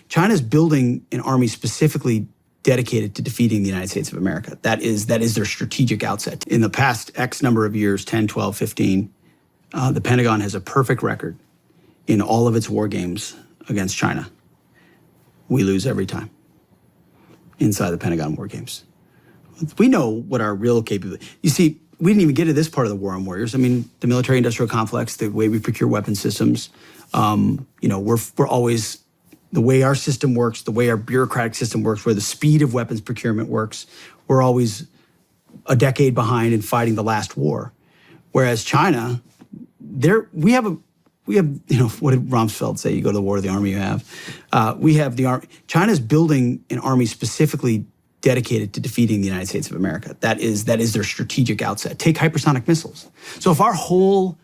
China's building an army specifically dedicated to defeating the United States of America. That is their strategic outset. In the past X number of years, 10, 12, 15, the Pentagon has a perfect record in all of its war games against China. We lose every time inside the Pentagon war games. We know what our real capability. You see, we didn't even get to this part of the war on warriors. I mean, the military-industrial complex, the way we procure weapon systems, we're always, the way our system works, the way our bureaucratic system works, where the speed of weapons procurement works, we're always a decade behind in fighting the last war. Whereas China, we have, what did Rumsfeld say? You go to the war to the army you have. We have the army. China's building an army specifically dedicated to defeating the United States of America. That is their strategic outset. Take hypersonic missiles. So if our whole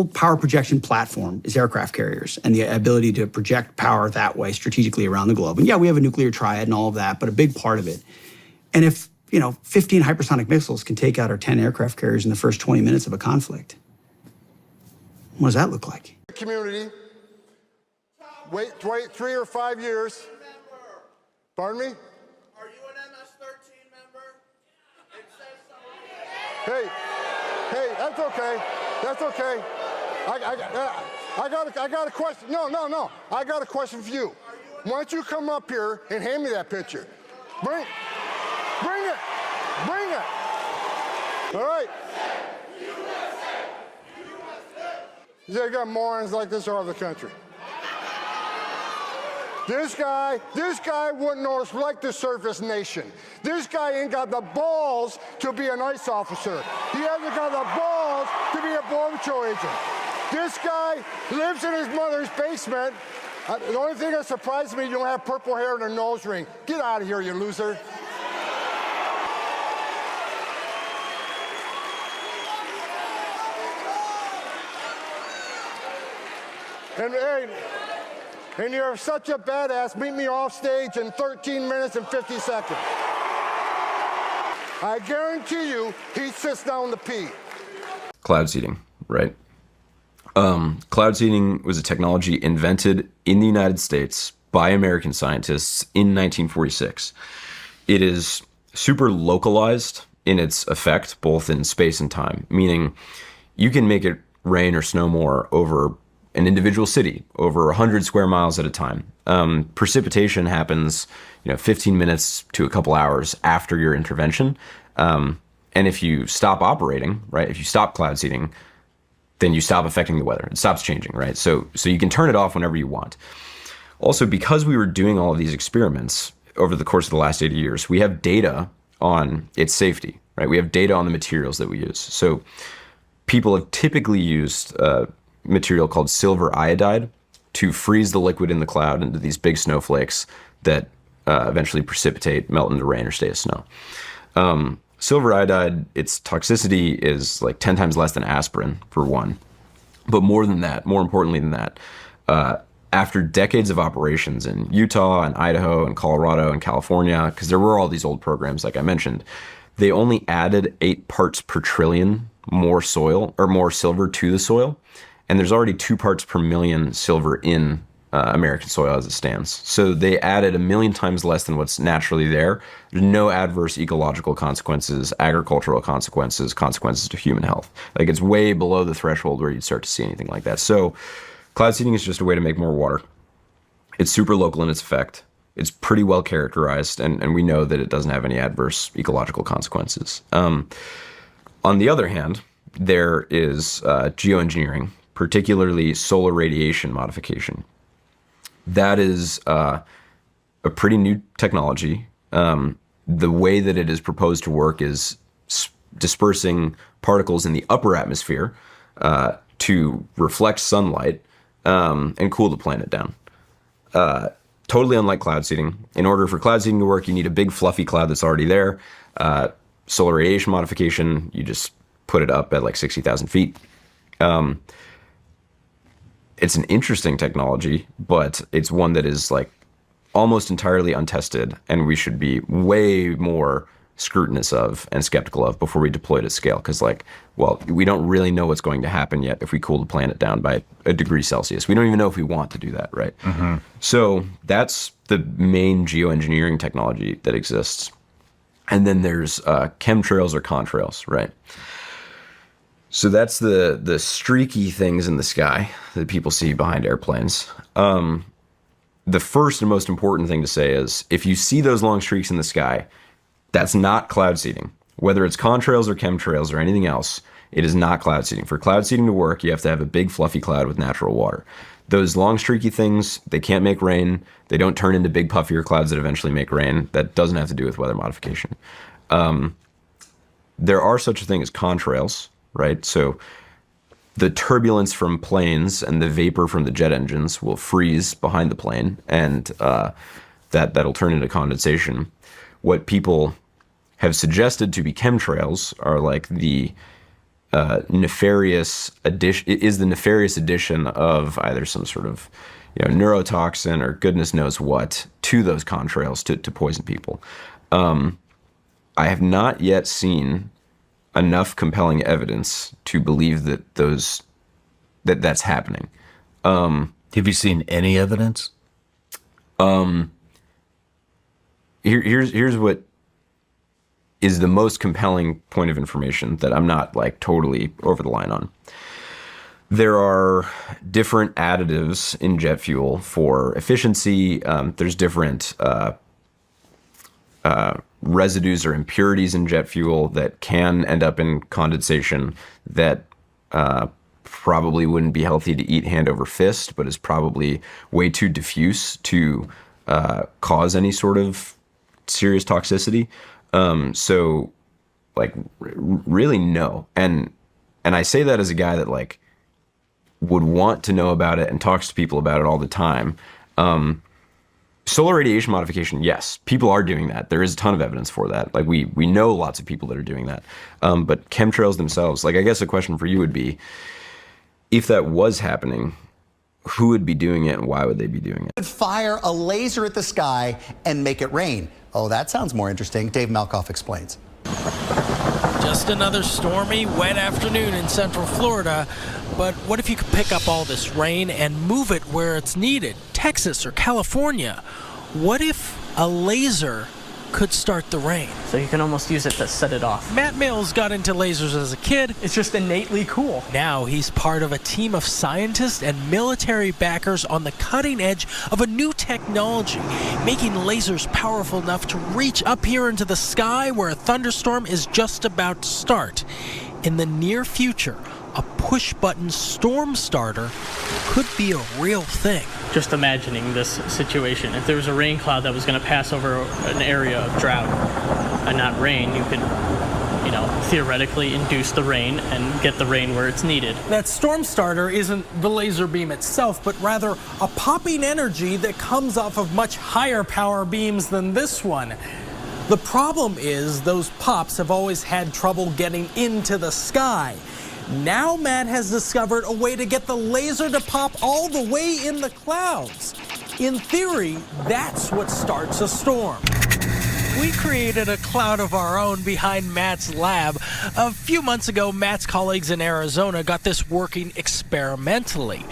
power projection platform is aircraft carriers and the ability to project power that way strategically around the globe, and yeah, we have a nuclear triad and all of that, but a big part of it. And if 15 hypersonic missiles can take out our 10 aircraft carriers in the first 20 minutes of a conflict, what does that look like? Community, wait 3 or 5 years. Pardon me? Are you an MS-13 member? It says so. Hey, that's okay. That's okay. I got a question. No. I got a question for you. Why don't you come up here and hand me that picture? Bring it. All right. They got morons like this all over the country. This guy wouldn't know us like the surface nation. This guy ain't got the balls to be an ICE officer. He hasn't got the balls to be a Border Patrol agent. This guy lives in his mother's basement. The only thing that surprises me, you don't have purple hair and a nose ring. Get out of here, you loser. And you're such a badass, meet me off stage in 13 minutes and 50 seconds. I guarantee you, he sits down to pee. Cloud seeding, right? Cloud seeding was a technology invented in the United States by American scientists in 1946. It is super localized in its effect, both in space and time, meaning you can make it rain or snow more over an individual city, over 100 square miles at a time. Precipitation happens, 15 minutes to a couple hours after your intervention. And if you stop operating, right, if you stop cloud seeding, then you stop affecting the weather. It stops changing, right? So you can turn it off whenever you want. Also, because we were doing all of these experiments over the course of the last 80 years, we have data on its safety, right? We have data on the materials that we use. So people have typically used material called silver iodide to freeze the liquid in the cloud into these big snowflakes that eventually precipitate, melt into rain, or stay as snow. Silver iodide, its toxicity is like 10 times less than aspirin, for one. But more than that, more importantly than that, after decades of operations in Utah and Idaho and Colorado and California, because there were all these old programs, like I mentioned, they only added 8 parts per trillion more soil or more silver to the soil. And there's already 2 parts per million silver in American soil as it stands. So they added 1 million times less than what's naturally there. There's no adverse ecological consequences, agricultural consequences to human health. Like, it's way below the threshold where you'd start to see anything like that. So cloud seeding is just a way to make more water. It's super local in its effect. It's pretty well characterized, and we know that it doesn't have any adverse ecological consequences. On the other hand, there is geoengineering, particularly solar radiation modification. That is a pretty new technology. The way that it is proposed to work is dispersing particles in the upper atmosphere to reflect sunlight and cool the planet down. Totally unlike cloud seeding. In order for cloud seeding to work, you need a big fluffy cloud that's already there. Solar radiation modification, you just put it up at like 60,000 feet. It's an interesting technology, but it's one that is like almost entirely untested, and we should be way more scrutinous of and skeptical of before we deploy it at scale. Because, like, well, we don't really know what's going to happen yet if we cool the planet down by a degree Celsius. We don't even know if we want to do that, right? So that's the main geoengineering technology that exists. And then there's chemtrails or contrails, right? So that's the streaky things in the sky that people see behind airplanes. The first and most important thing to say is if you see those long streaks in the sky, that's not cloud seeding. Whether it's contrails or chemtrails or anything else, it is not cloud seeding. For cloud seeding to work, you have to have a big fluffy cloud with natural water. Those long streaky things, they can't make rain. They don't turn into big puffier clouds that eventually make rain. That doesn't have to do with weather modification. There are such a thing as contrails, right? So the turbulence from planes and the vapor from the jet engines will freeze behind the plane, and that'll turn into condensation. What people have suggested to be chemtrails are like the nefarious addition of either some sort of neurotoxin or goodness knows what to those contrails to poison people. I have not yet seen enough compelling evidence to believe that that's happening. Have you seen any evidence? Here's what is the most compelling point of information that I'm not like totally over the line on. There are different additives in jet fuel for efficiency. There's different residues or impurities in jet fuel that can end up in condensation that probably wouldn't be healthy to eat hand over fist, but is probably way too diffuse to cause any sort of serious toxicity. So like really no. And I say that as a guy that like would want to know about it and talks to people about it all the time. Solar radiation modification, yes, people are doing that. There is a ton of evidence for that. Like we know lots of people that are doing that. But chemtrails themselves, like I guess a question for you would be, if that was happening, who would be doing it and why would they be doing it? Fire a laser at the sky and make it rain. Oh, that sounds more interesting. Dave Malkoff explains. Just another stormy, wet afternoon in central Florida. But what if you could pick up all this rain and move it where it's needed? Texas or California? What if a laser could start the rain? So you can almost use it to set it off. Matt Mills got into lasers as a kid. It's just innately cool. Now he's part of a team of scientists and military backers on the cutting edge of a new technology, making lasers powerful enough to reach up here into the sky where a thunderstorm is just about to start. In the near future, a push-button storm starter could be a real thing. Just imagining this situation. If there was a rain cloud that was going to pass over an area of drought and not rain, you could, theoretically induce the rain and get the rain where it's needed. That storm starter isn't the laser beam itself, but rather a popping energy that comes off of much higher power beams than this one. The problem is those pops have always had trouble getting into the sky. Now Matt has discovered a way to get the laser to pop all the way in the clouds. In theory, that's what starts a storm. We created a cloud of our own behind Matt's lab. A few months ago, Matt's colleagues in Arizona got this working experimentally.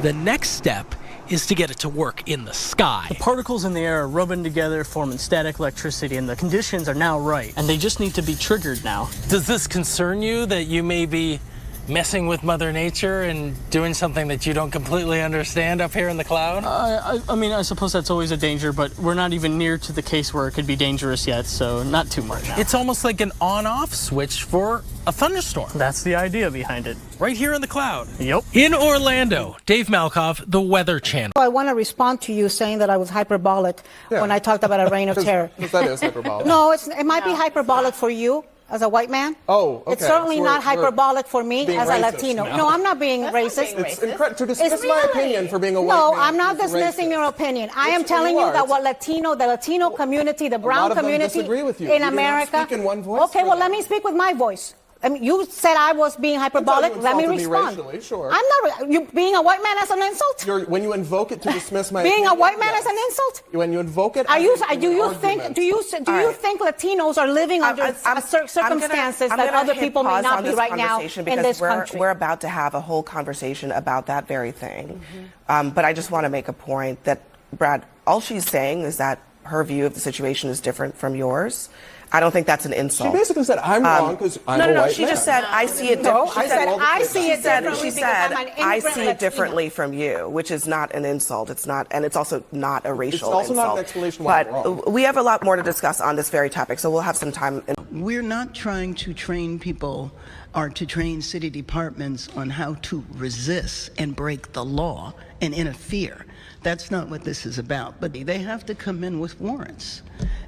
The next step is to get it to work in the sky. The particles in the air are rubbing together, forming static electricity, and the conditions are now right, and they just need to be triggered now. Does this concern you that you may be messing with Mother Nature and doing something that you don't completely understand up here in the cloud? I suppose that's always a danger, but we're not even near to the case where it could be dangerous yet, so not too much. It's almost like an on-off switch for a thunderstorm. That's the idea behind it. Right here in the cloud. Yep. In Orlando, Dave Malkoff, The Weather Channel. I want to respond to you saying that I was hyperbolic when I talked about a reign of terror. That is hyperbolic. No, it might be hyperbolic for you as a white man. Oh, okay. It's certainly So not hyperbolic for me as a racist. Latino. No, I'm not being racist. It's incredible to dismiss my opinion for being a white man. No, I'm not is dismissing racist. your opinion. I am Yes, telling you you that are. the Latino community, the A lot brown of them community disagree with you. in You do not America. speak in one voice Okay, for well, them. let me speak with my voice. I mean, you said I was being hyperbolic. Let me insulted me respond. racially, sure. I'm not. You being a white man as an insult? When you invoke it to dismiss my being a opinion, white man yes. as an insult? When you invoke it, Are you? as Do you an think? argument. Do you think Latinos are living under circumstances that other people may not be right now in this country? We're about to have a whole conversation about that very thing. But I just want to make a point that, Brad, all she's saying is that her view of the situation is different from yours. I don't think that's an insult. She basically said I'm wrong because I'm a white man. She just said I see it. No, I said I see it differently. She said I see it differently from you, which is not an insult. It's not, and it's also not a racial insult. It's also not an explanation why I'm wrong. But we have a lot more to discuss on this very topic, so we'll have some time. We're not trying to train people or to train city departments on how to resist and break the law and interfere. That's not what this is about. But they have to come in with warrants.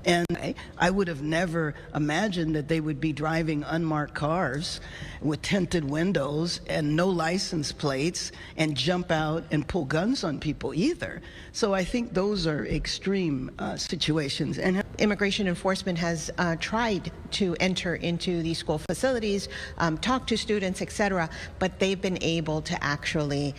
And I would have never imagined that they would be driving unmarked cars with tinted windows and no license plates and jump out and pull guns on people either. So I think those are extreme situations. And immigration enforcement has tried to enter into these school facilities, talk to students, etc., but they've been able to actually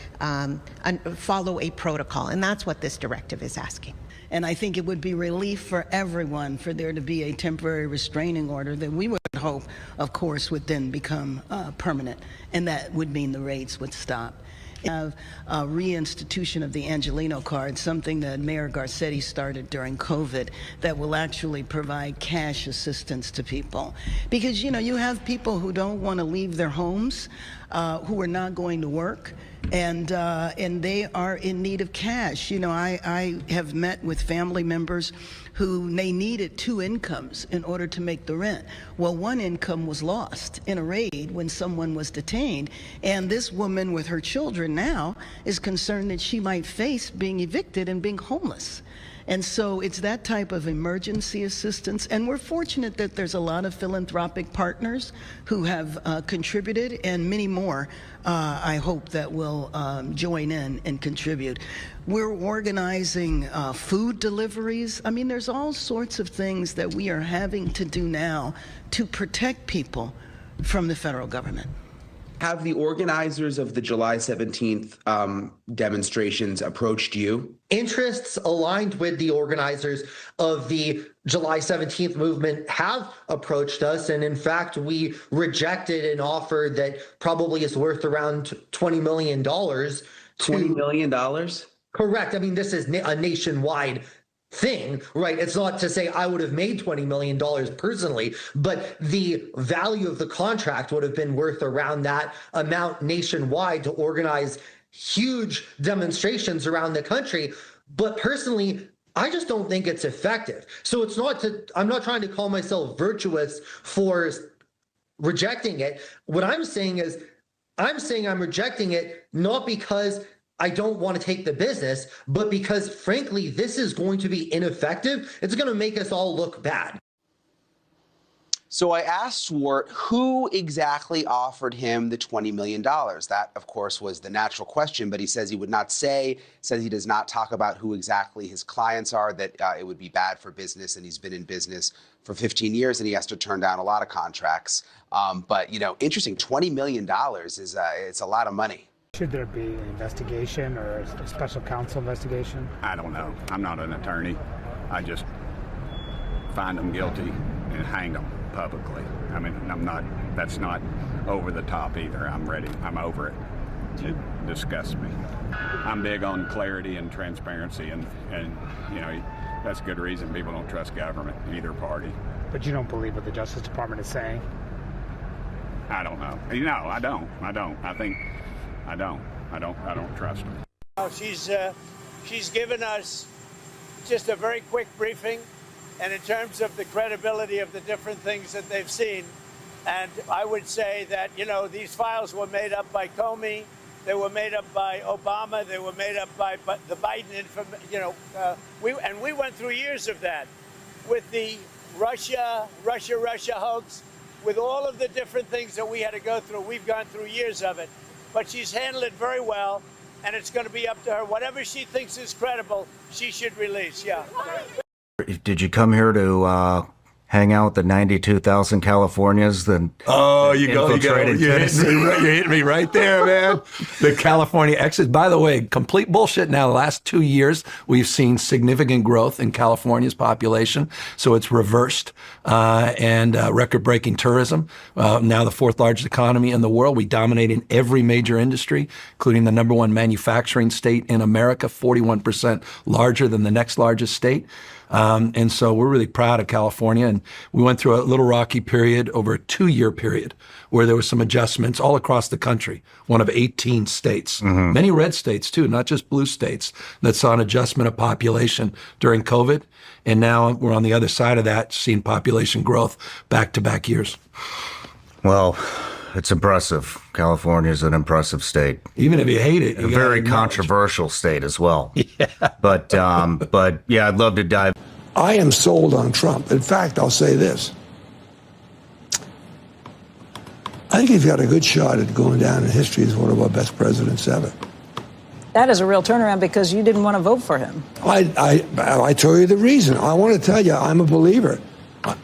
follow a protocol, and that's what this directive is asking. And I think it would be relief for everyone for there to be a temporary restraining order that we would hope, of course, would then become permanent, and that would mean the raids would stop. Have a reinstitution of the Angelino card, something that Mayor Garcetti started during COVID, that will actually provide cash assistance to people. Because, you know, you have people who don't want to leave their homes, who are not going to work, and they are in need of cash. You know, I have met with family members who they needed 2 incomes in order to make the rent. Well, 1 income was lost in a raid when someone was detained, and this woman with her children now is concerned that she might face being evicted and being homeless. And so it's that type of emergency assistance. And we're fortunate that there's a lot of philanthropic partners who have contributed, and many more, I hope, that will join in and contribute. We're organizing food deliveries. I mean, there's all sorts of things that we are having to do now to protect people from the federal government. Have the organizers of the July 17th demonstrations approached you? Interests aligned with the organizers of the July 17th movement have approached us. And in fact, we rejected an offer that probably is worth around $20 million. $20 million? Correct. I mean, this is a nationwide thing, right? It's not to say I would have made $20 million personally, but the value of the contract would have been worth around that amount nationwide to organize huge demonstrations around the country. But personally, I just don't think it's effective. So it's not I'm not trying to call myself virtuous for rejecting it. What I'm saying is, I'm rejecting it not because I don't want to take the business, but because, frankly, this is going to be ineffective. It's going to make us all look bad. So I asked Swart who exactly offered him the $20 million. That, of course, was the natural question, but he says he would not say, says he does not talk about who exactly his clients are, that it would be bad for business, and he's been in business for 15 years, and he has to turn down a lot of contracts. But, you know, interesting, $20 million is it's a lot of money. Should there be an investigation or a special counsel investigation? I don't know. I'm not an attorney. I just find them guilty and hang them publicly. I mean, that's not over the top either. I'm ready. I'm over it. It disgusts me. I'm big on clarity and transparency, and you know, that's a good reason people don't trust government, either party. But you don't believe what the Justice Department is saying? I don't know. No, I don't. I don't trust her. She's given us just a very quick briefing, and in terms of the credibility of the different things that they've seen, and I would say that, you know, these files were made up by Comey, they were made up by Obama, they were made up by the Biden, we went through years of that with the Russia hoax, with all of the different things that we had to go through. We've gone through years of it. But she's handled it very well, and it's going to be up to her. Whatever she thinks is credible, she should release, yeah. Did you come here to hang out with the 92,000 Californians that You're hitting me right there, man. The California exit. By the way, complete bullshit now. The last 2 years, we've seen significant growth in California's population. So it's reversed and record-breaking tourism. Now the fourth largest economy in the world. We dominate in every major industry, including the number one manufacturing state in America, 41% larger than the next largest state. And so we're really proud of California. And we went through a little rocky period over a 2-year period where there were some adjustments all across the country, one of 18 states, many red states too, not just blue states, that saw an adjustment of population during COVID. And now we're on the other side of that, seeing population growth back-to-back years. Well, it's impressive. California is an impressive state. Even if you hate it. A very controversial state as well. Yeah. But yeah, I'd love to dive. I am sold on Trump. In fact, I'll say this. I think he's got a good shot at going down in history as one of our best presidents ever. That is a real turnaround because you didn't want to vote for him. I tell you the reason. I want to tell you, I'm a believer.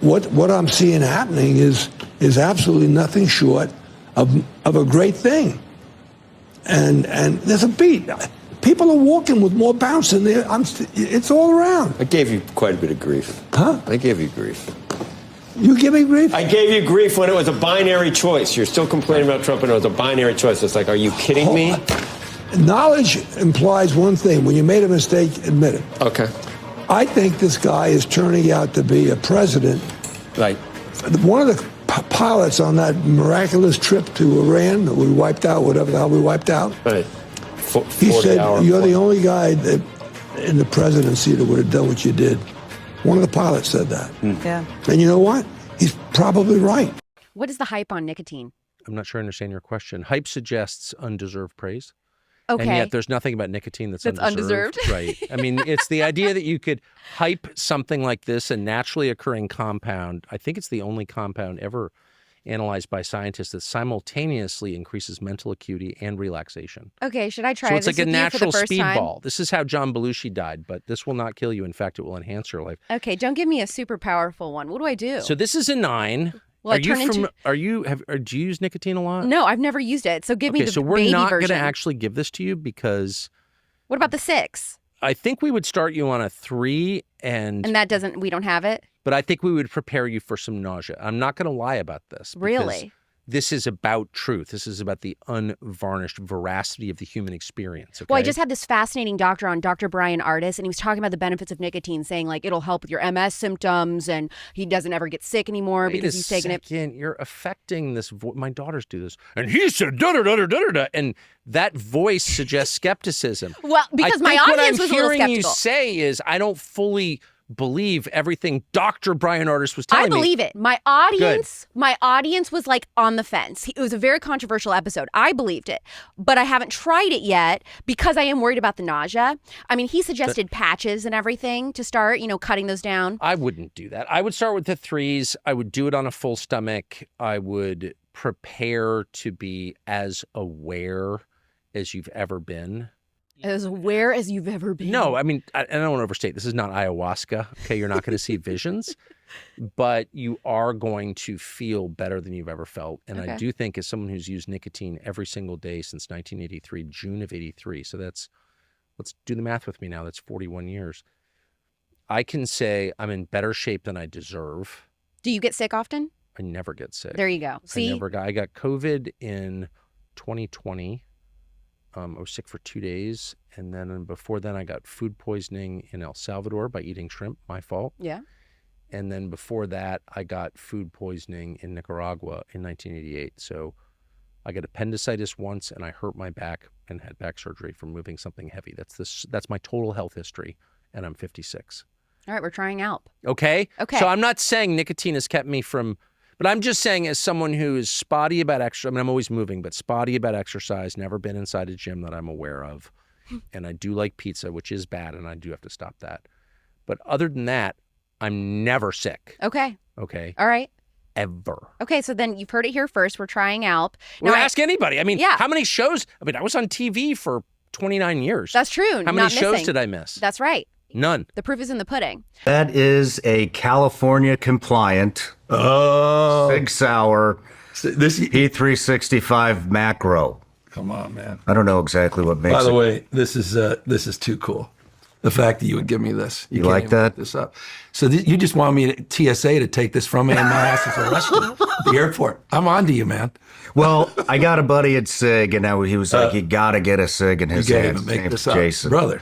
What I'm seeing happening is absolutely nothing short of a great thing. And there's a beat. People are walking with more bounce in there. It's all around. I gave you quite a bit of grief. Huh? I gave you grief. You give me grief? I gave you grief when it was a binary choice. You're still complaining about Trump and it was a binary choice. It's like, are you kidding me? Knowledge implies one thing. When you made a mistake, admit it. Okay. I think this guy is turning out to be a president. Right. One of the pilots on that miraculous trip to Iran that we wiped out, whatever the hell we wiped out. Right. He said, you're the only guy that in the presidency that would have done what you did. One of the pilots said that. Yeah. And you know what? He's probably right. What is the hype on nicotine? I'm not sure I understand your question. Hype suggests undeserved praise. Okay. And yet there's nothing about nicotine that's undeserved. Right. I mean, it's the idea that you could hype something like this, a naturally occurring compound. I think it's the only compound ever analyzed by scientists that simultaneously increases mental acuity and relaxation. Okay, should I try so this it's like a with you for the natural first time? speedball. This is how John Belushi died, but this will not kill you. In fact, it will enhance your life. Okay, don't give me a super powerful one. What do I do? So this is a 9. Will it turn into... do you use nicotine a lot? No, I've never used it. So give me the so we're baby not version. going to actually give this to you because... What about the 6? I think we would start you on a 3 and that doesn't, we don't have it? But I think we would prepare you for some nausea. I'm not going to lie about this. Really? This is about truth. This is about the unvarnished veracity of the human experience. Okay? Well, I just had this fascinating doctor on, Dr. Brian Ardis, and he was talking about the benefits of nicotine, saying like it'll help with your MS symptoms and he doesn't ever get sick anymore because he's taking it. You're affecting this. My daughters do this. And he said, da-da-da-da-da-da. And that voice suggests skepticism. Well, because my audience was a little skeptical. What I'm hearing you say is I don't fully believe everything Dr. Brian Ardis was telling me. I believe it. My audience was like on the fence. It was a very controversial episode. I believed it, but I haven't tried it yet because I am worried about the nausea. I mean, he suggested patches and everything to start, cutting those down. I wouldn't do that. I would start with the 3s. I would do it on a full stomach. I would prepare to be as aware as you've ever been. As aware as you've ever been. No, I mean, I don't want to overstate. This is not ayahuasca. Okay, you're not going to see visions, but you are going to feel better than you've ever felt. And I do think as someone who's used nicotine every single day since 1983, June of 83, so let's do the math with me now. That's 41 years. I can say I'm in better shape than I deserve. Do you get sick often? I never get sick. There you go. See? I got COVID in 2020. I was sick for 2 days, and then before then I got food poisoning in El Salvador by eating shrimp, my fault. Yeah. And then before that I got food poisoning in Nicaragua in 1988. So I got appendicitis once, and I hurt my back and had back surgery for moving something heavy. That's my total health history, and I'm 56. All right, we're trying Alp. Okay? Okay. So I'm not saying nicotine has kept me from... But I'm just saying, as someone who is spotty about exercise, I mean, I'm always moving, but spotty about exercise, never been inside a gym that I'm aware of. And I do like pizza, which is bad, and I do have to stop that. But other than that, I'm never sick. Okay. Okay. All right. Ever. Okay, so then you've heard it here first. We're trying Alp. Now, ask anybody. I mean, how many shows? I mean, I was on TV for 29 years. That's true. How many shows did I miss? That's right. None. The proof is in the pudding. That is a California compliant Sig Sauer P365 macro. Come on, man. I don't know exactly what makes it. By the way, this is too cool. The fact that you would give me this. You like that? This up. So you just want me to TSA to take this from me and my ass is arrested at the airport. I'm on to you, man. Well, I got a buddy at SIG, and now he was like, you got to get a SIG in his hands. Make Name's this up. Jason. Brother,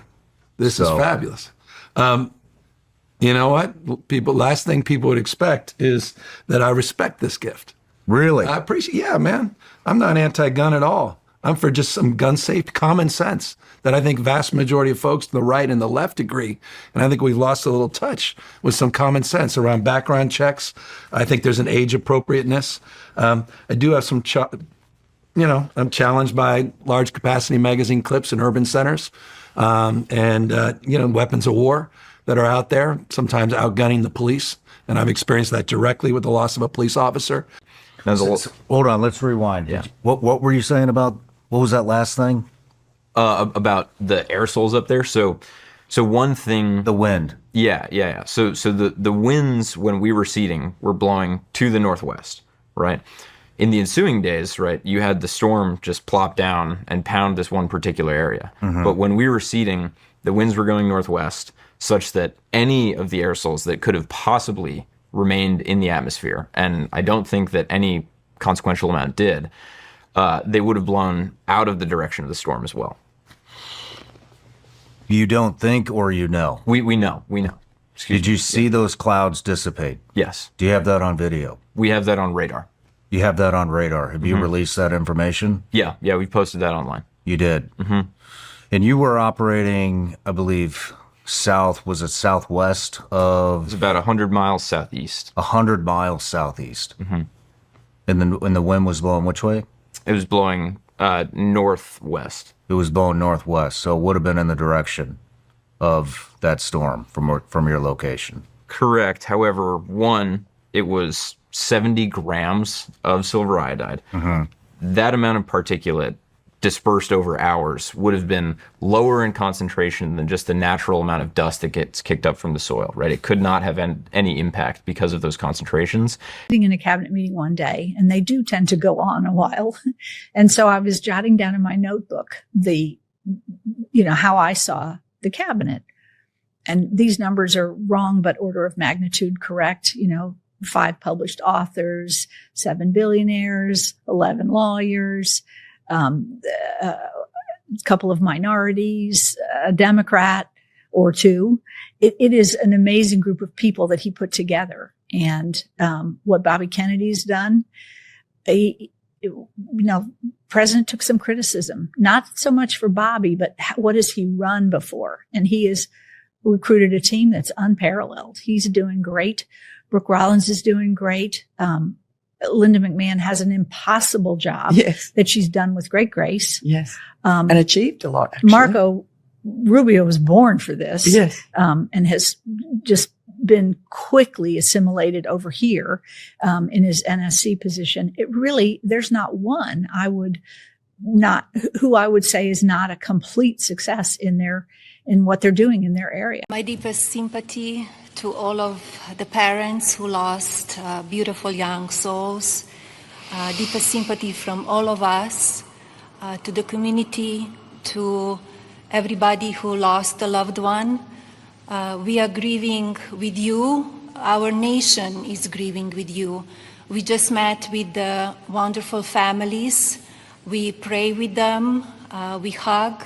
this is fabulous. You know what? Last thing people would expect is that I respect this gift. Really? I appreciate. Yeah, man. I'm not anti-gun at all. I'm for just some gun safety, common sense that I think vast majority of folks to the right and the left agree. And I think we've lost a little touch with some common sense around background checks. I think there's an age appropriateness. I do have some, I'm challenged by large capacity magazine clips in urban centers and weapons of war that are out there, sometimes outgunning the police. And I've experienced that directly with the loss of a police officer. Hold on, let's rewind. Yeah. What were you saying about, what was that last thing? About the aerosols up there. So one thing. The wind. Yeah. So the winds when we were seeding were blowing to the northwest, right? In the ensuing days, right, you had the storm just plop down and pound this one particular area. Mm-hmm. But when we were seeding, the winds were going northwest, such that any of the aerosols that could have possibly remained in the atmosphere, and I don't think that any consequential amount did, they would have blown out of the direction of the storm as well. You don't think, or you know? We know. Did you see those clouds dissipate? Yes. Do you have that on video? We have that on radar. You have that on radar. Have you released that information? Yeah, we posted that online. You did? Mm-hmm. And you were operating, I believe, southwest of? It's about 100 miles southeast. 100 miles southeast. Mm-hmm. And the wind was blowing which way? It was blowing northwest. It was blowing northwest, so it would have been in the direction of that storm from your location. Correct. However, one, it was 70 grams of silver iodide. Mm-hmm. That amount of particulate dispersed over hours would have been lower in concentration than just the natural amount of dust that gets kicked up from the soil, right? It could not have any impact because of those concentrations. Sitting in a cabinet meeting one day, and they do tend to go on a while. And so I was jotting down in my notebook how I saw the cabinet. And these numbers are wrong, but order of magnitude correct. 5 published authors, 7 billionaires, 11 lawyers, a couple of minorities, a Democrat or two. It is an amazing group of people that he put together. And what Bobby Kennedy's done, President took some criticism, not so much for Bobby, but what has he run before? And he has recruited a team that's unparalleled. He's doing great. Brooke Rollins is doing great. Linda McMahon has an impossible job that she's done with great grace. Yes. And achieved a lot, actually. Marco Rubio was born for this. Yes. And has just been quickly assimilated over here, in his NSC position. There's not one who I would say is not a complete success in what they're doing in their area. My deepest sympathy to all of the parents who lost beautiful young souls. Deepest sympathy from all of us, to the community, to everybody who lost a loved one. We are grieving with you. Our nation is grieving with you. We just met with the wonderful families. We pray with them. We hug.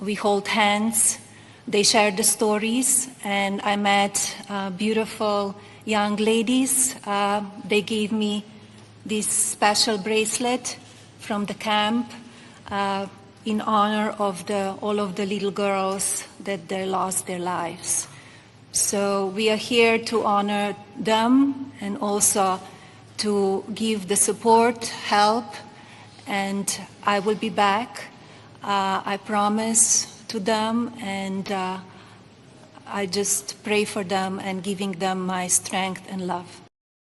We hold hands. They shared the stories, and I met beautiful young ladies. They gave me this special bracelet from the camp in honor of all of the little girls that they lost their lives. So we are here to honor them and also to give the support, help, and I will be back. I promise to them, and I just pray for them and giving them my strength and love.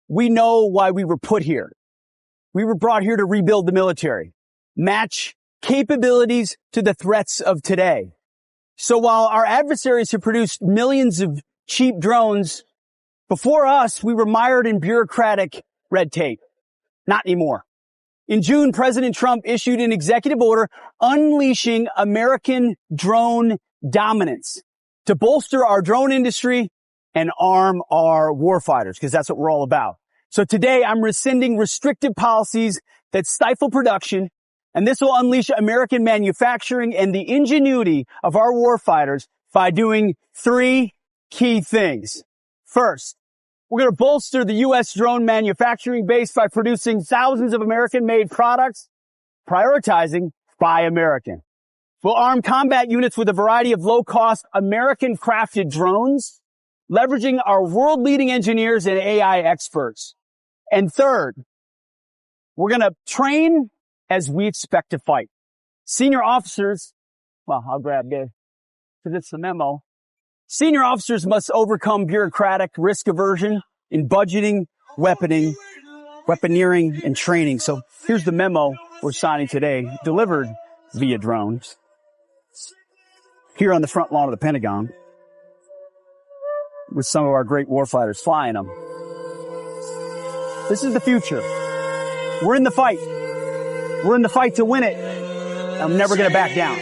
We know why we were put here. We were brought here to rebuild the military, match capabilities to the threats of today, So while our adversaries have produced millions of cheap drones, before us, we were mired in bureaucratic red tape. Not anymore. In June, President Trump issued an executive order unleashing American drone dominance to bolster our drone industry and arm our warfighters, because that's what we're all about. So today, I'm rescinding restrictive policies that stifle production, and this will unleash American manufacturing and the ingenuity of our warfighters by doing 3 key things. First, we're going to bolster the U.S. drone manufacturing base by producing thousands of American-made products, prioritizing Buy American. We'll arm combat units with a variety of low-cost American-crafted drones, leveraging our world-leading engineers and AI experts. And third, we're going to train as we expect to fight. Senior officers, well, I'll grab this because it's the memo. Senior officers must overcome bureaucratic risk aversion in budgeting, weaponeering, and training. So here's the memo we're signing today, delivered via drones here on the front lawn of the Pentagon with some of our great warfighters flying them. This is the future. We're in the fight. We're in the fight to win it. I'm never going to back down.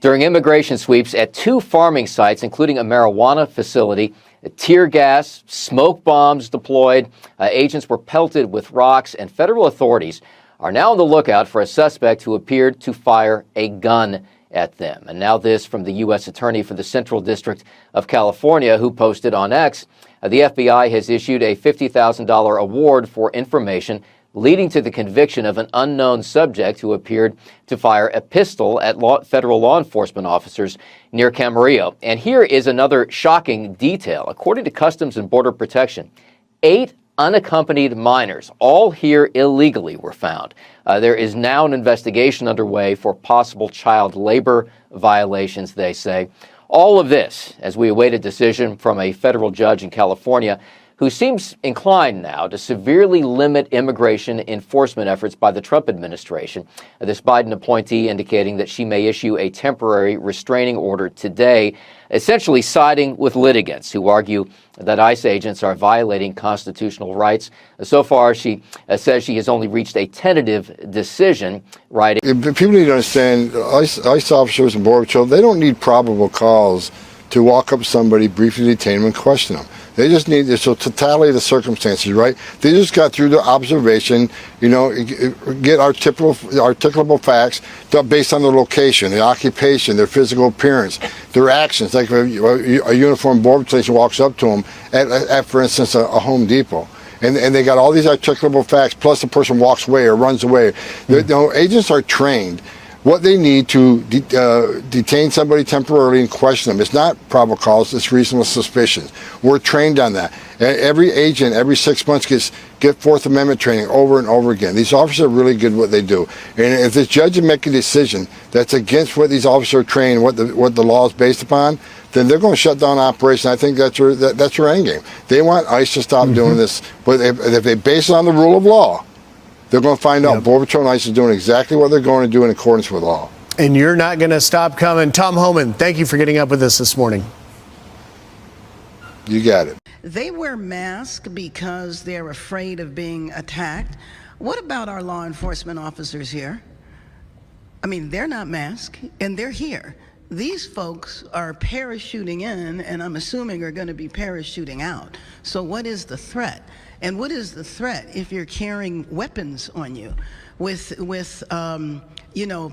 During immigration sweeps at 2 farming sites, including a marijuana facility, tear gas, smoke bombs deployed, agents were pelted with rocks, and federal authorities are now on the lookout for a suspect who appeared to fire a gun at them. And now this from the U.S. Attorney for the Central District of California, who posted on X. The FBI has issued a $50,000 award for information leading to the conviction of an unknown subject who appeared to fire a pistol at federal law enforcement officers near Camarillo. And here is another shocking detail. According to Customs and Border Protection, 8 unaccompanied minors, all here illegally, were found. There is now an investigation underway for possible child labor violations, they say. All of this as we await a decision from a federal judge in California who seems inclined now to severely limit immigration enforcement efforts by the Trump administration. This Biden appointee indicating that she may issue a temporary restraining order today, essentially siding with litigants who argue that ICE agents are violating constitutional rights. So far, she says she has only reached a tentative decision, writing. People need to understand, ICE officers and Border Patrol, they don't need probable cause to walk up to somebody, briefly detain them, and question them. They just need the totality of the circumstances, right? They just got through the observation, get articulable facts based on their location, their occupation, their physical appearance, their actions. Like a uniformed border patrol walks up to them at for instance, a Home Depot. And they got all these articulable facts, plus the person walks away or runs away. Agents are trained what they need to detain somebody temporarily and question them. It's not probable cause, it's reasonable suspicions. We're trained on that. Every agent, every 6 months, get Fourth Amendment training over and over again. These officers are really good at what they do. And if this judge would make a decision that's against what these officers are trained, what the law is based upon, then they're going to shut down operation. I think that's their end game. They want ICE to stop doing this. But if they base it on the rule of law, they're going to find out Border Patrol and ICE is doing exactly what they're going to do in accordance with law. And you're not going to stop coming. Tom Homan, thank you for getting up with us this morning. You got it. They wear masks because they're afraid of being attacked. What about our law enforcement officers here? I mean, they're not masked, and they're here. These folks are parachuting in, and I'm assuming are going to be parachuting out. So what is the threat? And what is the threat if you're carrying weapons on you with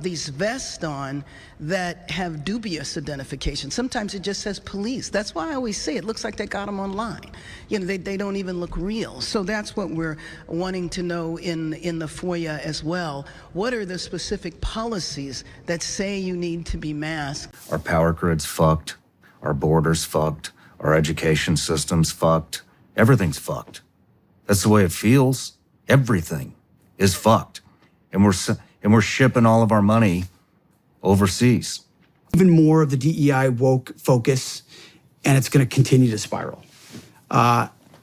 these vests on that have dubious identification? Sometimes it just says police. That's why I always say it looks like they got them online. They don't even look real. So that's what we're wanting to know in the FOIA as well. What are the specific policies that say you need to be masked? Our power grid's fucked. Our border's fucked. Our education system's fucked. Everything's fucked. That's the way it feels. Everything is fucked. And we're shipping all of our money overseas. Even more of the DEI woke focus, and it's going to continue to spiral.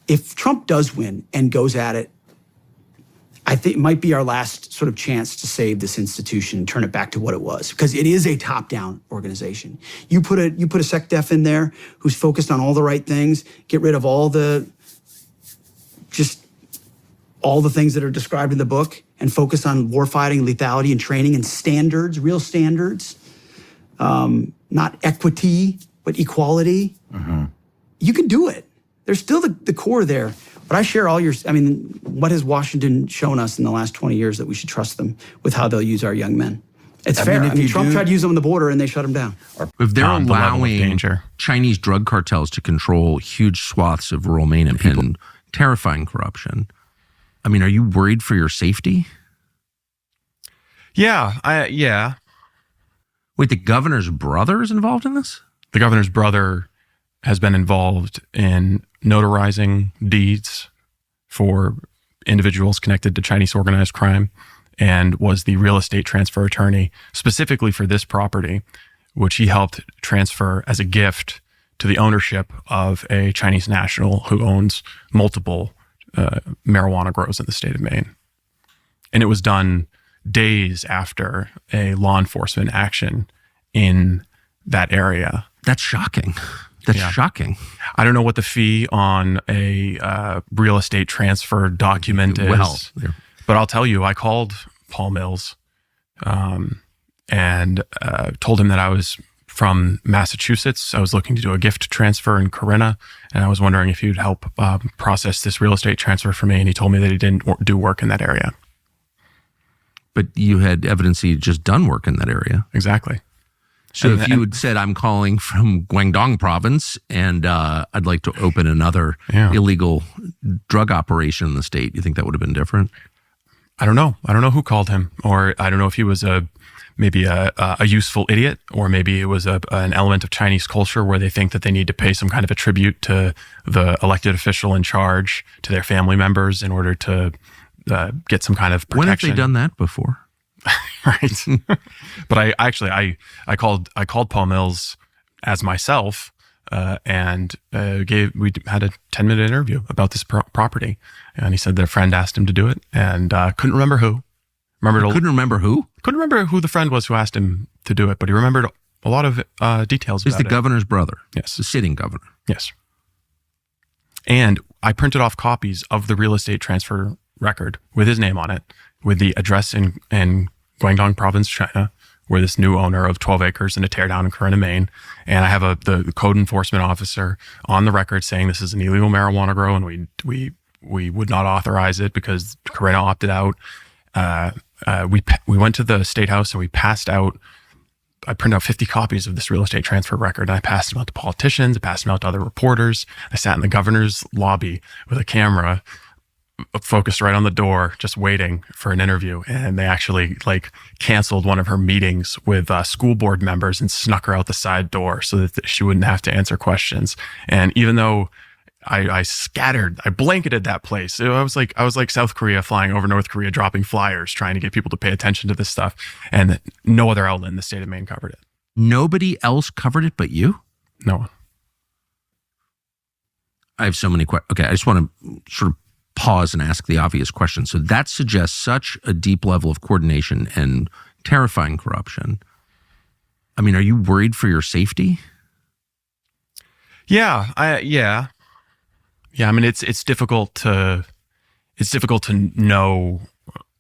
If Trump does win and goes at it I think it might be our last sort of chance to save this institution and turn it back to what it was, because it is a top-down organization. You put a SecDef in there who's focused on all the right things, get rid of all the things that are described in the book, and focus on warfighting, lethality, and training and standards, real standards, not equity, but equality. Mm-hmm. You can do it. There's still the core there. But I share what has Washington shown us in the last 20 years that we should trust them with how they'll use our young men? It's fair. Trump tried to use them on the border and they shut them down. If they're allowing Chinese drug cartels to control huge swaths of rural Maine and terrifying corruption, I mean, are you worried for your safety? Yeah. Wait, the governor's brother is involved in this? The governor's brother has been involved in notarizing deeds for individuals connected to Chinese organized crime and was the real estate transfer attorney specifically for this property, which he helped transfer as a gift to the ownership of a Chinese national who owns multiple marijuana grows in the state of Maine. And it was done days after a law enforcement action in that area. That's shocking. That's shocking. I don't know what the fee on a real estate transfer document is, but I'll tell you, I called Paul Mills and told him that I was from Massachusetts. I was looking to do a gift transfer in Corinna, and I was wondering if he'd help process this real estate transfer for me, and he told me that he didn't do work in that area. But you had evidence he had just done work in that area. Exactly. So if you had said, I'm calling from Guangdong province and I'd like to open another illegal drug operation in the state, you think that would have been different? I don't know. I don't know who called him, or I don't know if he was maybe a useful idiot, or maybe it was an element of Chinese culture where they think that they need to pay some kind of a tribute to the elected official in charge, to their family members in order to get some kind of protection. When have they done that before? Right. But I called Paul Mills as myself and we had a 10-minute interview about this property, and he said that a friend asked him to do it, and couldn't remember who. Couldn't remember who? Couldn't remember who the friend was who asked him to do it, but he remembered a lot of details about it. He's the governor's brother. Yes. The sitting governor. Yes. And I printed off copies of the real estate transfer record with his name on it, with the address in Guangdong province, China, where this new owner of 12 acres and a teardown in Corinna, Maine. And I have the code enforcement officer on the record saying this is an illegal marijuana grow, and we would not authorize it because Corinna opted out. We went to the state house and we passed out. I printed out 50 copies of this real estate transfer record, and I passed them out to politicians. I passed them out to other reporters. I sat in the governor's lobby with a camera focused right on the door, just waiting for an interview. And they actually canceled one of her meetings with school board members and snuck her out the side door so that she wouldn't have to answer questions. And even though I blanketed that place. I was like South Korea flying over North Korea, dropping flyers, trying to get people to pay attention to this stuff. And no other outlet in the state of Maine covered it. Nobody else covered it but you? No one. I have so many questions. Okay, I just want to sort of pause and ask the obvious question. So that suggests such a deep level of coordination and terrifying corruption. I mean, are you worried for your safety? Yeah. I mean, it's difficult to know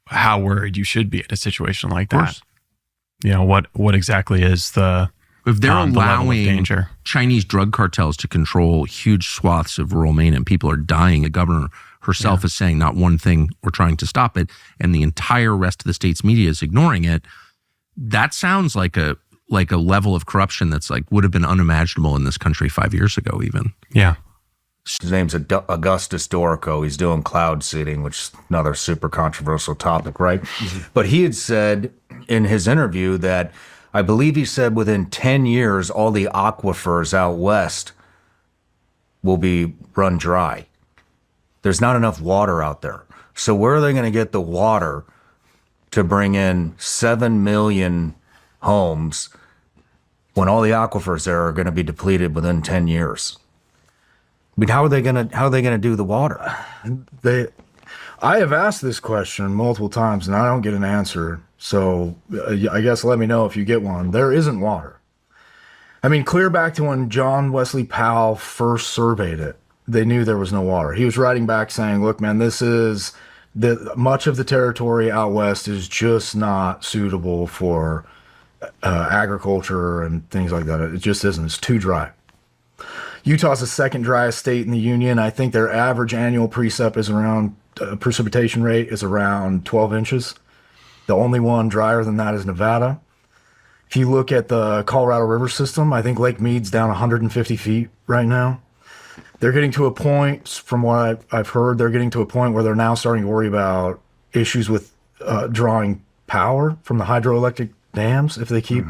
how worried you should be in a situation like that. You know, what exactly is if they're allowing danger? Chinese drug cartels to control huge swaths of rural Maine and people are dying, the governor herself is saying not one thing, we're trying to stop it, and the entire rest of the state's media is ignoring it. That sounds like a level of corruption that's would have been unimaginable in this country 5 years ago even. Yeah. His name's Augustus Dorico. He's doing cloud seeding, which is another super controversial topic, right? Mm-hmm. But he had said in his interview that, I believe he said within 10 years, all the aquifers out west will be run dry. There's not enough water out there. So where are they going to get the water to bring in 7 million homes when all the aquifers there are going to be depleted within 10 years? I mean, how are they going to do the water? I have asked this question multiple times and I don't get an answer. So I guess let me know if you get one. There isn't water. I mean, clear back to when John Wesley Powell first surveyed it, they knew there was no water. He was writing back saying, look, man, much of the territory out west is just not suitable for agriculture and things like that. It just isn't. It's too dry. Utah's the second driest state in the union. I think their average annual precipitation rate is around 12 inches. The only one drier than that is Nevada. If you look at the Colorado River system, I think Lake Mead's down 150 feet right now. They're getting to a point, from what I've heard, they're getting to a point where they're now starting to worry about issues with drawing power from the hydroelectric dams if they keep.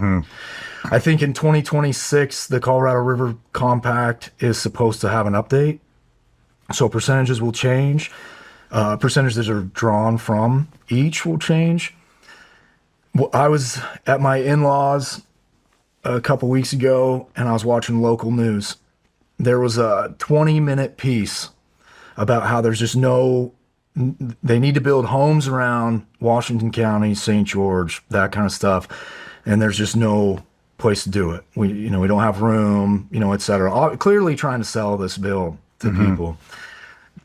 I think in 2026, the Colorado River Compact is supposed to have an update. So percentages will change. Percentages that are drawn from each will change. I was at my in-laws a couple weeks ago and I was watching local news. There was a 20-minute piece about how there's just they need to build homes around Washington County, St. George, that kind of stuff. And there's just no place to do it. We don't have room, et cetera. Clearly trying to sell this bill to people.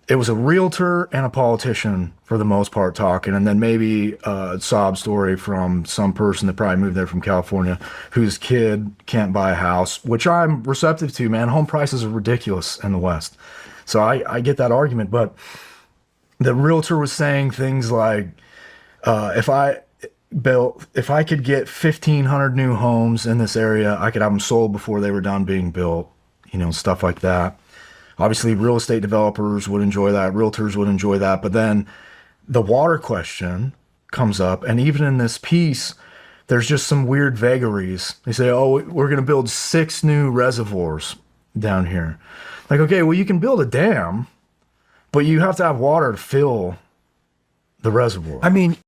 It was a realtor and a politician for the most part talking, and then maybe a sob story from some person that probably moved there from California whose kid can't buy a house, which I'm receptive to, man. Home prices are ridiculous in the West. So I get that argument, but the realtor was saying things like, if I could get 1,500 new homes in this area, I could have them sold before they were done being built, stuff like that. Obviously, real estate developers would enjoy that. Realtors would enjoy that. But then the water question comes up. And even in this piece, there's just some weird vagaries. They say, oh, we're going to build 6 new reservoirs down here. Like, okay, well, you can build a dam, but you have to have water to fill the reservoir. I mean,